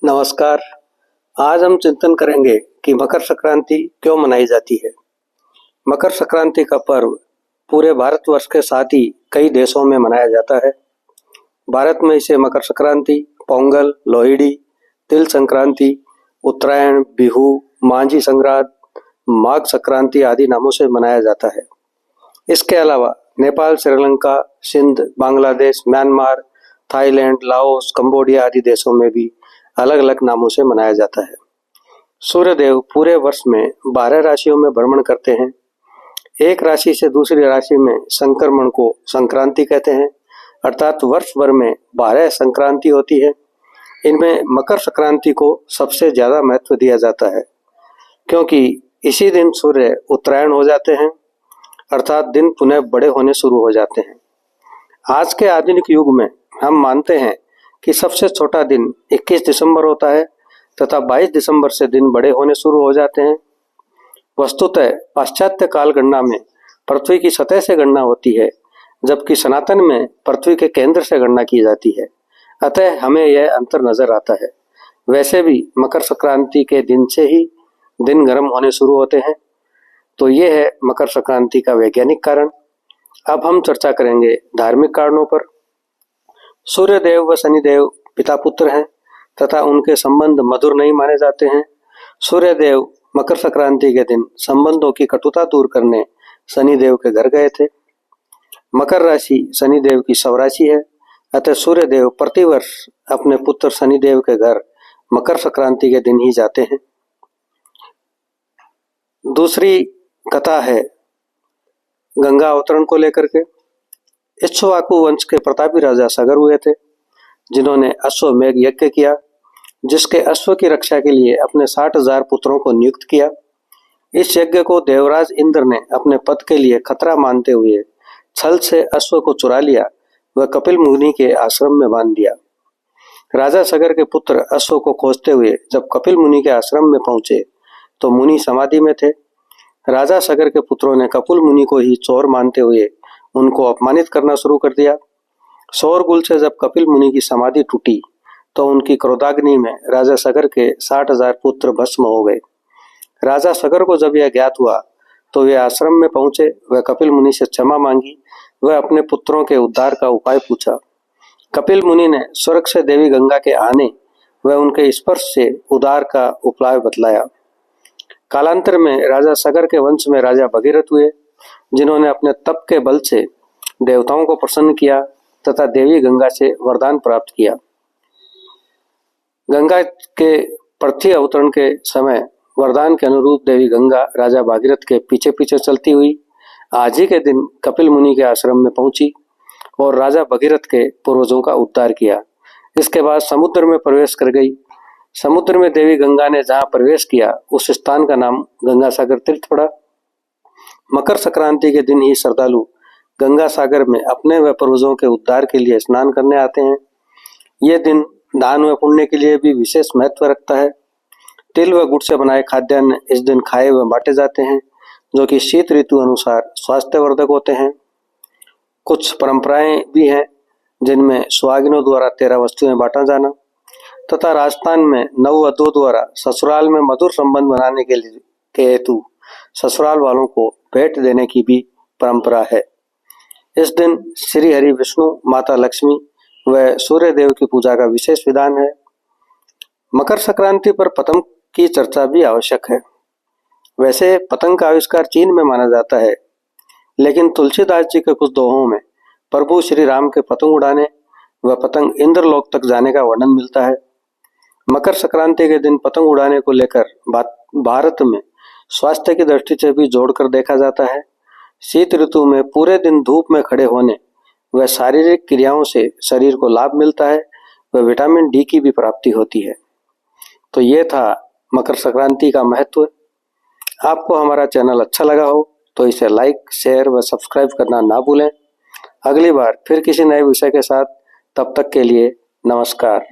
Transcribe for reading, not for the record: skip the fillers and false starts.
नमस्कार। आज हम चिंतन करेंगे कि मकर संक्रांति क्यों मनाई जाती है। मकर संक्रांति का पर्व पूरे भारतवर्ष के साथ ही कई देशों में मनाया जाता है। भारत में इसे मकर संक्रांति, पोंगल, लोहड़ी, तिल संक्रांति, उत्तरायण, बिहू, मांझी संक्रांत, माघ संक्रांति आदि नामों से मनाया जाता है। इसके अलावा Nepal, Sri Lanka, Sindh, Bangladesh, Myanmar, Thailand, Laos, Cambodia आदि देशों में भी अलग अलग नामों से मनाया जाता है। सूर्यदेव पूरे वर्ष में 12 राशियों में भ्रमण करते हैं। एक राशि से दूसरी राशि में संक्रमण को संक्रांति कहते हैं, अर्थात वर्ष भर में 12 संक्रांति होती है। इनमें मकर संक्रांति को सबसे ज्यादा महत्व दिया जाता है, क्योंकि इसी दिन सूर्य उत्तरायण हो जाते हैं, अर्थात दिन पुनः बड़े होने शुरू हो जाते हैं। आज के आधुनिक युग में हम मानते हैं कि सबसे छोटा दिन 21 दिसंबर होता है तथा 22 दिसंबर से दिन बड़े होने शुरू हो जाते हैं। वस्तुतः पाश्चात्य काल गणना में पृथ्वी की सतह से गणना होती है, जबकि सनातन में पृथ्वी के केंद्र से गणना की जाती है। अतः हमें यह अंतर नजर आता है। वैसे भी मकर संक्रांति के दिन से ही दिन गर्म होने शुरू होते हैं। तो ये है मकर संक्रांति का वैज्ञानिक कारण। अब हम चर्चा करेंगे धार्मिक कारणों पर। सूर्यदेव व शनिदेव पिता पुत्र हैं तथा उनके संबंध मधुर नहीं माने जाते हैं। सूर्यदेव मकर संक्रांति के दिन संबंधों की कटुता दूर करने शनिदेव के घर गए थे। मकर राशि शनिदेव की स्वराशि है, अतः सूर्यदेव प्रतिवर्ष अपने पुत्र शनिदेव के घर मकर संक्रांति के दिन ही जाते हैं। दूसरी कथा है गंगा अवतरण को लेकर के। इक्ष्वाकु वंश के प्रतापी राजा सगर हुए थे, जिन्होंने अश्वमेध यज्ञ किया, जिसके अश्व की रक्षा के लिए अपने 60,000 पुत्रों को नियुक्त किया। इस यज्ञ को देवराज इंद्र ने अपने पद के लिए खतरा मानते हुए छल से अश्व को चुरा लिया व कपिल मुनि के आश्रम में बांध दिया। राजा सगर के पुत्र अश्व को खोजते हुए जब कपिल मुनि के आश्रम में पहुंचे तो मुनि समाधि में थे। राजा सगर के पुत्रों ने कपिल मुनि को ही चोर मानते हुए उनको अपमानित करना शुरू कर दिया। शोरगुल से जब कपिल मुनि की समाधि टूटी तो उनकी क्रोधाग्नि में राजा सगर के 60,000 पुत्र भस्म हो गए। राजा सगर को जब यह ज्ञात हुआ तो वे आश्रम में पहुंचे। वह कपिल मुनि से क्षमा मांगी। वह अपने पुत्रों के उद्धार का उपाय पूछा। कपिल मुनि ने स्वर्ग से देवी गंगा के आने व उनके स्पर्श से उद्धार का उपाय बतलाया। कालांतर में राजा सगर के वंश में राजा भगीरथ हुए, जिन्होंने अपने तप के बल से देवताओं को प्रसन्न किया तथा देवी गंगा से वरदान प्राप्त किया। गंगा के पृथ्वी अवतरण के समय वरदान के अनुरूप देवी गंगा राजा भागीरथ के पीछे पीछे चलती हुई आज ही के दिन कपिल मुनि के आश्रम में पहुंची और राजा भगीरथ के पूर्वजों का उद्धार किया। इसके बाद समुद्र में प्रवेश कर गई। समुद्र में देवी गंगा ने जहां प्रवेश किया उस स्थान का नाम गंगा सागर तीर्थ पड़ा। मकर संक्रांति के दिन ही श्रद्धालु गंगा सागर में अपने व पूर्वजों के उद्धार के लिए स्नान करने आते हैं। ये दिन दान व पुण्य के लिए भी विशेष महत्व रखता है। तिल व गुड़ से बनाए खाद्यान्न इस दिन खाए व बांटे जाते हैं, जो कि शीत ऋतु अनुसार स्वास्थ्यवर्धक होते हैं। कुछ परंपराएं भी हैं, जिनमें सुहागिनों द्वारा 13 वस्तुएं बांटा जाना तथा राजस्थान में नववधुओं द्वारा ससुराल में मधुर संबंध बनाने के हेतु ससुराल वालों को भेंट देने की भी परंपरा है। इस दिन श्री हरि विष्णु, माता लक्ष्मी व सूर्य देव की पूजा का विशेष विधान है। मकर संक्रांति पर पतंग की चर्चा भी आवश्यक है। वैसे पतंग का आविष्कार चीन में माना जाता है, लेकिन तुलसीदास जी के कुछ दोहों में प्रभु श्री राम के पतंग उड़ाने व पतंग इंद्रलोक तक जाने का वर्णन मिलता है। मकर संक्रांति के दिन पतंग उड़ाने को लेकर भारत में स्वास्थ्य की दृष्टि से भी जोड़कर देखा जाता है। शीत ऋतु में पूरे दिन धूप में खड़े होने व शारीरिक क्रियाओं से शरीर को लाभ मिलता है व विटामिन डी की भी प्राप्ति होती है। तो ये था मकर संक्रांति का महत्व। आपको हमारा चैनल अच्छा लगा हो तो इसे लाइक, शेयर व सब्सक्राइब करना ना भूलें। अगली बार फिर किसी नए विषय के साथ, तब तक के लिए नमस्कार।